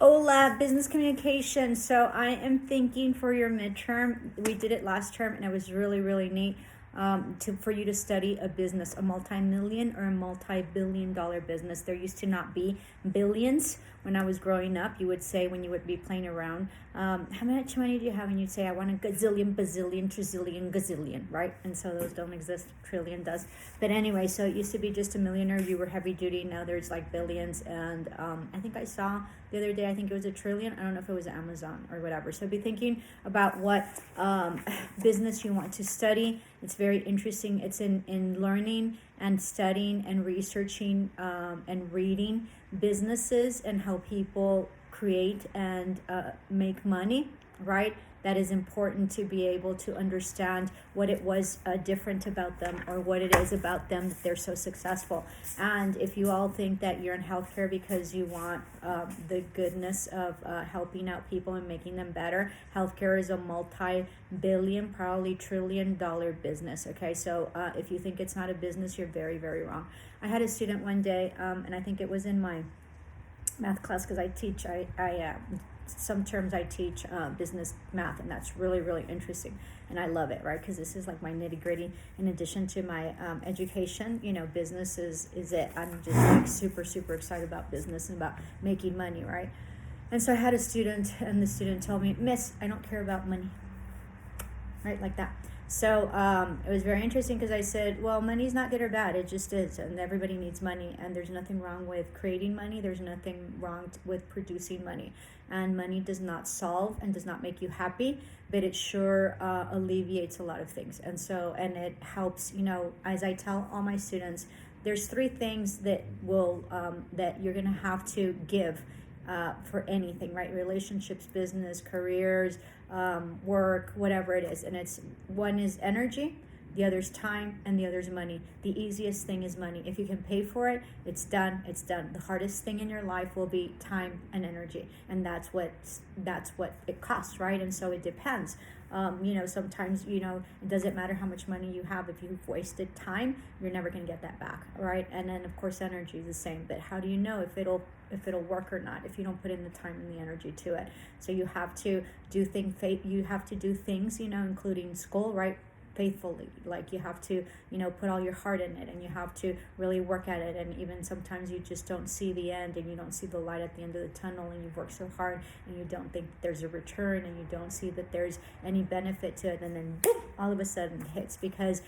Hola, business communication. So I am thinking for your midterm, we did it last term and it was really, really neat for you to study a business, a multi-million or a multi-billion-dollar business. There used to not be billions. When I was growing up, you would say when you would be playing around, how much money do you have? And you'd say, I want a gazillion, bazillion, trillion, gazillion, right? And so those don't exist. Trillion does. But anyway, so it used to be just a millionaire. You were heavy duty. Now there's like billions. And I think I saw the other day, I think it was a trillion. I don't know if it was Amazon or whatever. So be thinking about what business you want to study. It's very interesting. It's in learning and studying and researching and reading businesses and how people create and make money, right? That is important to be able to understand what it was different about them or what it is about them that they're so successful. And if you all think that you're in healthcare because you want the goodness of helping out people and making them better, healthcare is a multi-billion, probably trillion-dollar business. Okay, so if you think it's not a business, you're very, very wrong. I had a student one day, and I think it was in my math class because I teach. Some terms I teach business math, and that's really, really interesting, and I love it, right? Because this is like my nitty gritty. In addition to my education, business is it. I'm just like super, super excited about business and about making money, right? And so I had a student, and the student told me, Miss, I don't care about money, right? Like that. So it was very interesting because I said, well, money's not good or bad. It just is. And everybody needs money. And there's nothing wrong with creating money. There's nothing wrong with producing money. And money does not solve and does not make you happy, but it sure alleviates a lot of things. And so, and it helps, as I tell all my students, there's 3 things that will, that you're going to have to give for anything, right? Relationships, business, careers, work, whatever it is. And it's one is energy, the other's time, and the other's money. The easiest thing is money. If you can pay for it, it's done. It's done. The hardest thing in your life will be time and energy, and that's what it costs, right? And so it depends. Sometimes it doesn't matter how much money you have. If you've wasted time, you're never going to get that back, right? And then of course energy is the same. But how do you know if it'll work or not if you don't put in the time and the energy to it? So you have to do things. You have to do things, including school, right? Faithfully. Like you have to put all your heart in it, and you have to really work at it. And even sometimes you just don't see the end, and you don't see the light at the end of the tunnel, and you've worked so hard and you don't think that there's a return, and you don't see that there's any benefit to it, and then boom, all of a sudden it hits. Because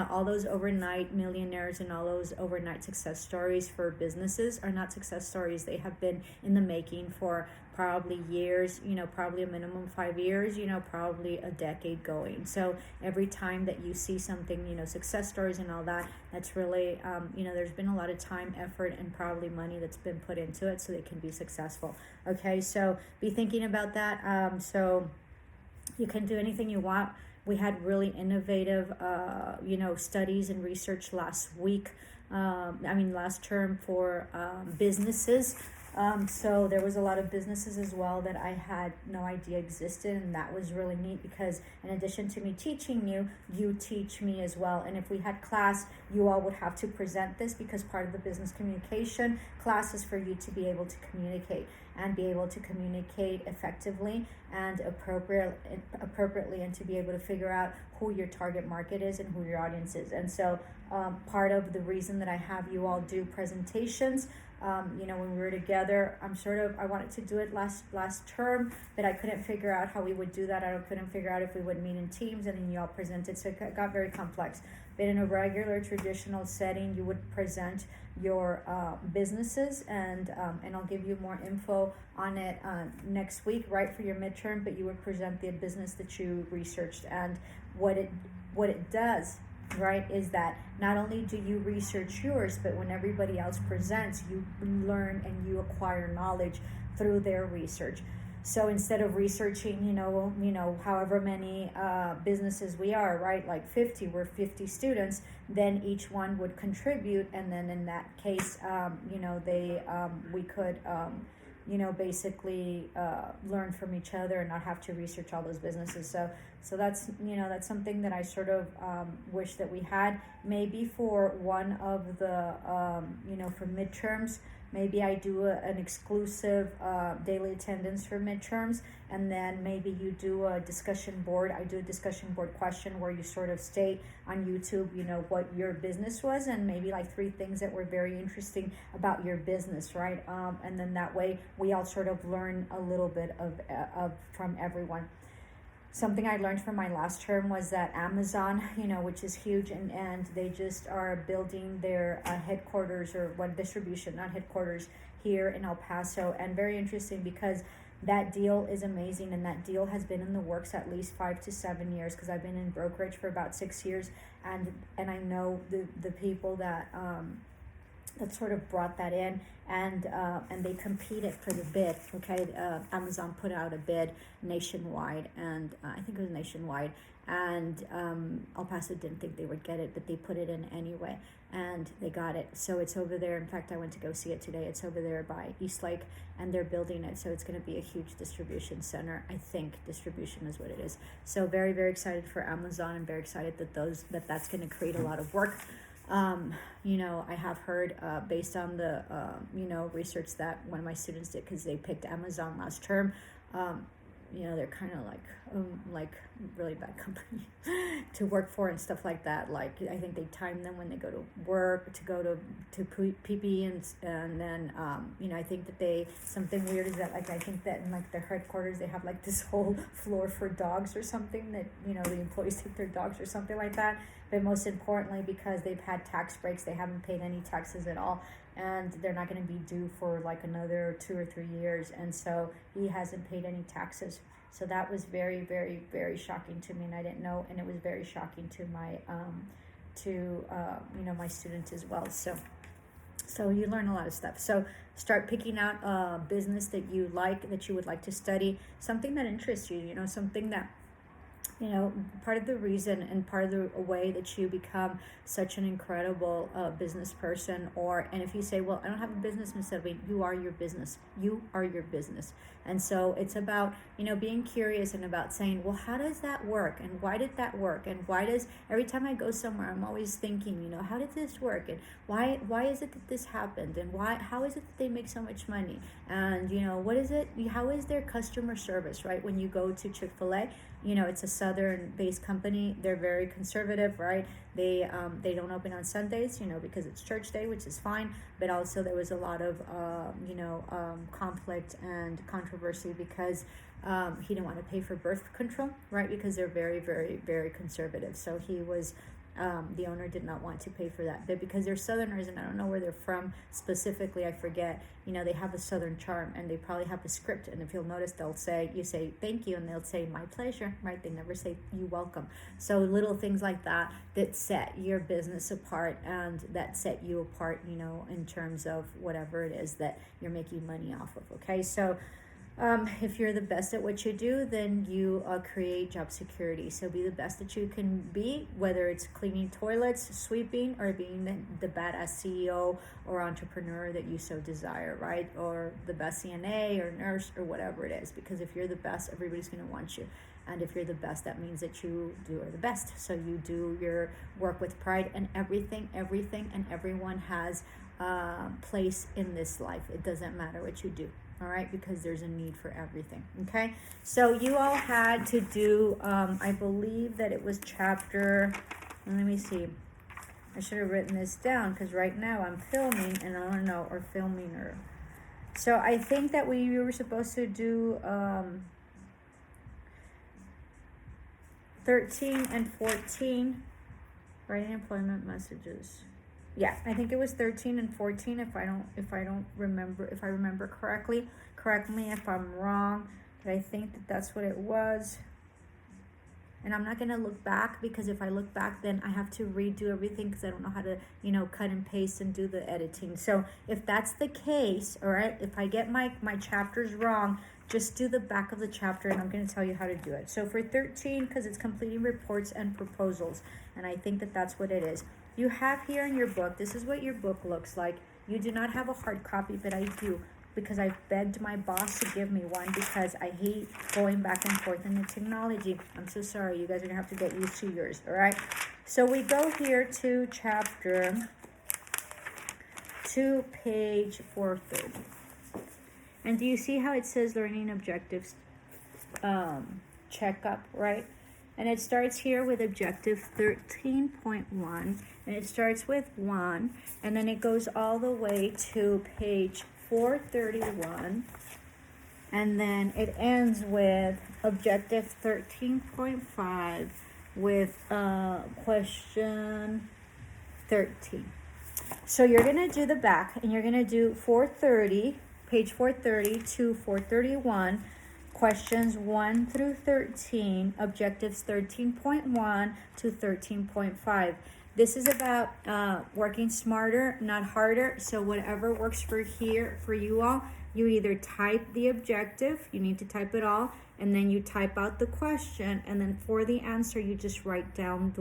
all those overnight millionaires and all those overnight success stories for businesses are not success stories. They have been in the making for probably years, probably a minimum 5 years, probably a decade going. So every time that you see something, success stories and all that, that's really, there's been a lot of time, effort, and probably money that's been put into it so they can be successful. Okay, so be thinking about that. So you can do anything you want. We had really innovative, studies and research last term for businesses. So there was a lot of businesses as well that I had no idea existed, and that was really neat because in addition to me teaching you, you teach me as well. And if we had class, you all would have to present this because part of the business communication class is for you to be able to communicate and be able to communicate effectively and appropriately, and to be able to figure out who your target market is and who your audience is. And so part of the reason that I have you all do presentations, when we were together, I wanted to do it last term, but I couldn't figure out how we would do that. I couldn't figure out if we would meet in teams and then you all presented. So it got very complex. But in a regular traditional setting, you would present your businesses, and I'll give you more info on it next week, right, for your midterm. But you would present the business that you researched, and what it does, right, is that not only do you research yours, but when everybody else presents, you learn and you acquire knowledge through their research. So instead of researching, however many businesses we are, right, like 50, we're 50 students, then each one would contribute, and then in that case, we could basically learn from each other and not have to research all those businesses. So that's something that I sort of wish that we had maybe for one of the for midterms. maybe I do an exclusive daily attendance for midterms, and then maybe you do a discussion board. I do a discussion board question where you sort of state on YouTube, you know, what your business was, and maybe like 3 things that were very interesting about your business, right? And then that way we all sort of learn a little bit of from everyone. Something I learned from my last term was that Amazon, you know, which is huge, and they just are building their headquarters, or what, distribution, not headquarters, here in El Paso. And very interesting because that deal is amazing, and that deal has been in the works at least 5 to 7 years, because I've been in brokerage for about 6 years, and I know the people that sort of brought that in, and they competed for the bid. Okay, Amazon put out a bid nationwide, and I think it was nationwide, and El Paso didn't think they would get it, but they put it in anyway, and they got it. So it's over there. In fact, I went to go see it today. It's over there by Eastlake, and they're building it, so it's going to be a huge distribution center. I think distribution is what it is. So very, very excited for Amazon, and very excited that that's going to create a lot of work. You know, I have heard, based on the, you know, research that one of my students did, because they picked Amazon last term, you know, they're kind of like really bad company to work for and stuff like that. Like, I think they time them when they go to work, to go to PP, and then, you know, I think that something weird is that, like, I think that in, like, their headquarters, they have, like, this whole floor for dogs or something, that, you know, the employees take their dogs or something like that. But most importantly, because they've had tax breaks, they haven't paid any taxes at all, and they're not going to be due for like another 2 or 3 years, and so he hasn't paid any taxes. So that was very, very, very shocking to me, and I didn't know, and it was very shocking to my you know, my students as well. So you learn a lot of stuff. So start picking out a business that you like, that you would like to study, something that interests you, you know, something that, you know, part of the reason and part of the way that you become such an incredible business person, and if you say, well, I don't have a business, instead of, you are your business. You are your business. And so it's about, you know, being curious, and about saying, well, how does that work? And why did that work? And why does, every time I go somewhere, I'm always thinking, you know, how did this work? And why is it that this happened? And how is it that they make so much money? And, you know, what is it? How is their customer service, right? When you go to Chick-fil-A, you know, it's a southern-based company. They're very conservative, right? They don't open on Sundays, you know, because it's church day, which is fine. But also there was a lot of, you know, conflict and controversy because he didn't want to pay for birth control, right? Because they're very, very, very conservative. So he was, the owner did not want to pay for that. But because they're Southerners, and I don't know where they're from specifically, I forget, you know, they have a Southern charm, and they probably have a script. And if you'll notice, you say thank you, and they'll say my pleasure, right? They never say you welcome. So little things like that set your business apart, and that set you apart, you know, in terms of whatever it is that you're making money off of. Okay, so if you're the best at what you do, then you create job security. So be the best that you can be, whether it's cleaning toilets, sweeping, or being the badass CEO or entrepreneur that you so desire, right? Or the best CNA or nurse or whatever it is. Because if you're the best, everybody's going to want you. And if you're the best, that means that you are the best. So you do your work with pride, and everything and everyone has place in this life. It doesn't matter what you do. All right, because there's a need for everything. Okay, so you all had to do, I believe that it was chapter, let me see, I should have written this down, because right now I'm filming, and I don't know, or filming, or, so I think that we were supposed to do 13 and 14, writing employment messages. Yeah, I think it was 13 and 14 if I remember correctly. Correct me if I'm wrong, but I think that that's what it was. And I'm not going to look back, because if I look back, then I have to redo everything, because I don't know how to, you know, cut and paste and do the editing. So if that's the case, all right, if I get my chapters wrong, just do the back of the chapter, and I'm going to tell you how to do it. So for 13, because it's completing reports and proposals, and I think that that's what it is. You have here in your book, this is what your book looks like. You do not have a hard copy, but I do, because I begged my boss to give me one, because I hate going back and forth in the technology. I'm so sorry. You guys are going to have to get used to yours, all right? So we go here to chapter to page 430. And do you see how it says learning objectives checkup, right? And it starts here with objective 13.1, and it starts with 1, and then it goes all the way to page 431, and then it ends with objective 13.5 with question 13. So you're going to do the back, and you're going to do 430, page 430 to 431, questions 1 through 13, objectives 13.1 to 13.5. This is about working smarter, not harder. So whatever works for you all, you either type the objective, you need to type it all, and then you type out the question, and then for the answer, you just write down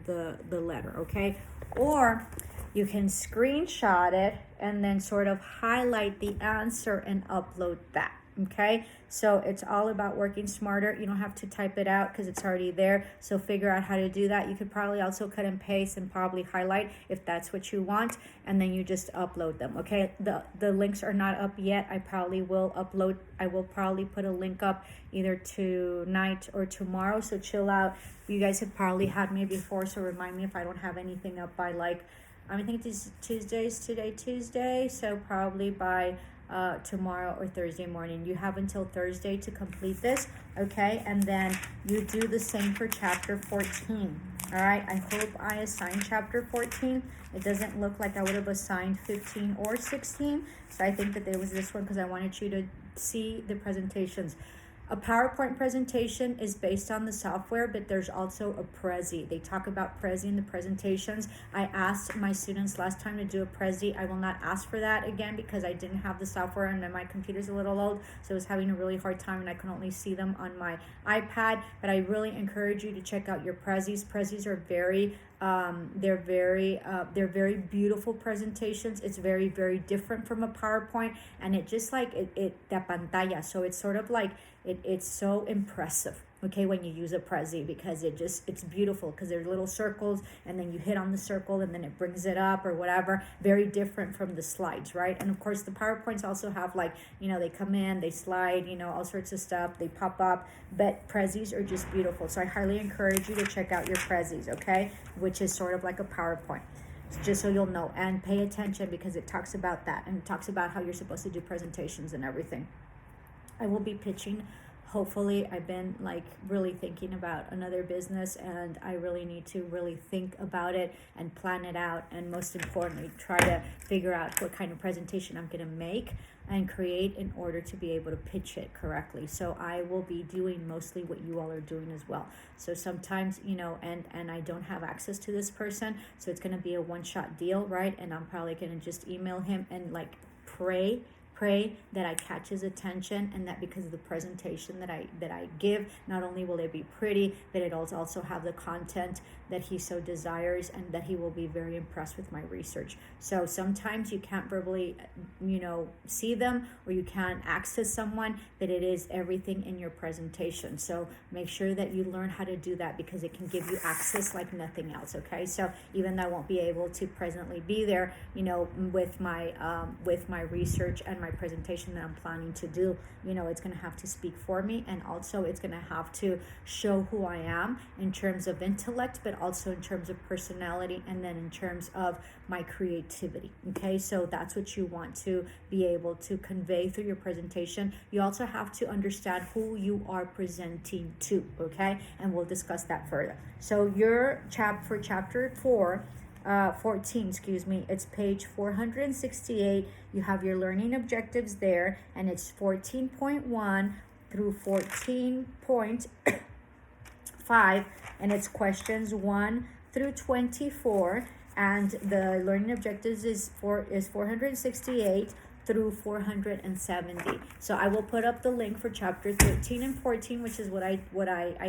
the letter, okay? Or you can screenshot it and then sort of highlight the answer and upload that. Okay, so it's all about working smarter. You don't have to type it out because it's already there. So figure out how to do that. You could probably also cut and paste and probably highlight if that's what you want, and then you just upload them. Okay, the links are not up yet. I will probably put a link up either tonight or tomorrow. So chill out. You guys have probably had me before, so remind me if I don't have anything up by I think it's Tuesday, so probably by tomorrow or Thursday morning. You have until Thursday to complete this, okay? And then you do the same for chapter 14. All right, I hope I assigned chapter 14. It doesn't look like I would have assigned 15 or 16, so I think that there was this one because I wanted you to see the presentations. A PowerPoint presentation is based on the software, but there's also a Prezi. They talk about Prezi in the presentations. I asked my students last time to do a Prezi. I will not ask for that again because I didn't have the software and then my computer's a little old, so I was having a really hard time and I could only see them on my iPad. But I really encourage you to check out your Prezis. Prezis are they're very beautiful presentations. It's very, very different from a PowerPoint, and it just like the pantalla, so it's sort of like it's so impressive, okay, when you use a Prezi, because it's beautiful because there's little circles and then you hit on the circle and then it brings it up or whatever. Very different from the slides, right? And of course the PowerPoints also have they come in, they slide, all sorts of stuff, they pop up, but Prezis are just beautiful. So I highly encourage you to check out your Prezis, okay, which is sort of like a PowerPoint, just so you'll know, and pay attention because it talks about that and it talks about how you're supposed to do presentations and everything. I will be pitching. Hopefully, I've been really thinking about another business, and I really need to really think about it and plan it out, and most importantly, try to figure out what kind of presentation I'm going to make and create in order to be able to pitch it correctly. So I will be doing mostly what you all are doing as well. So sometimes, and I don't have access to this person, so it's going to be a one-shot deal, right? And I'm probably going to just email him and pray that I catch his attention, and that because of the presentation that I give, not only will it be pretty, but it'll also have the content that he so desires, and that he will be very impressed with my research. So sometimes you can't verbally, see them, or you can't access someone, but it is everything in your presentation. So make sure that you learn how to do that, because it can give you access like nothing else, okay? So even though I won't be able to presently be there, with my research and my presentation that I'm planning to do, it's going to have to speak for me, and also it's going to have to show who I am in terms of intellect, but also in terms of personality, and then in terms of my creativity, okay? So that's what you want to be able to convey through your presentation. You also have to understand who you are presenting to, okay? And we'll discuss that further. So your for chapter 14, it's page 468. You have your learning objectives there, and it's 14.1 through 14.5, and it's questions 1 through 24, and the learning objectives is 468 through 470. So I will put up the link for chapter 13 and 14, which is what I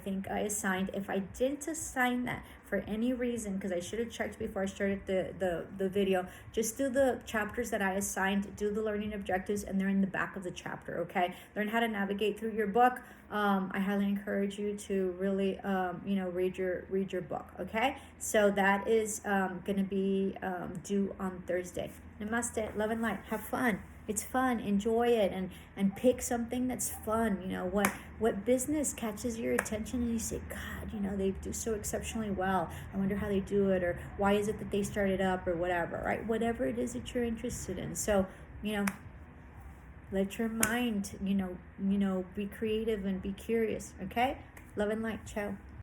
think I assigned. If I didn't assign that for any reason, because I should have checked before I started the video, just do the chapters that I assigned, do the learning objectives, and they're in the back of the chapter, okay? Learn how to navigate through your book. I highly encourage you to really, read your book, okay? So that is going to be due on Thursday. Namaste. Love and light. Have fun. It's fun. Enjoy it, and pick something that's fun. You know, what business catches your attention and you say, God, you know, they do so exceptionally well. I wonder how they do it, or why is it that they started up, or whatever, right? Whatever it is that you're interested in. So, you know, let your mind, be creative and be curious. Okay? Love and light. Ciao.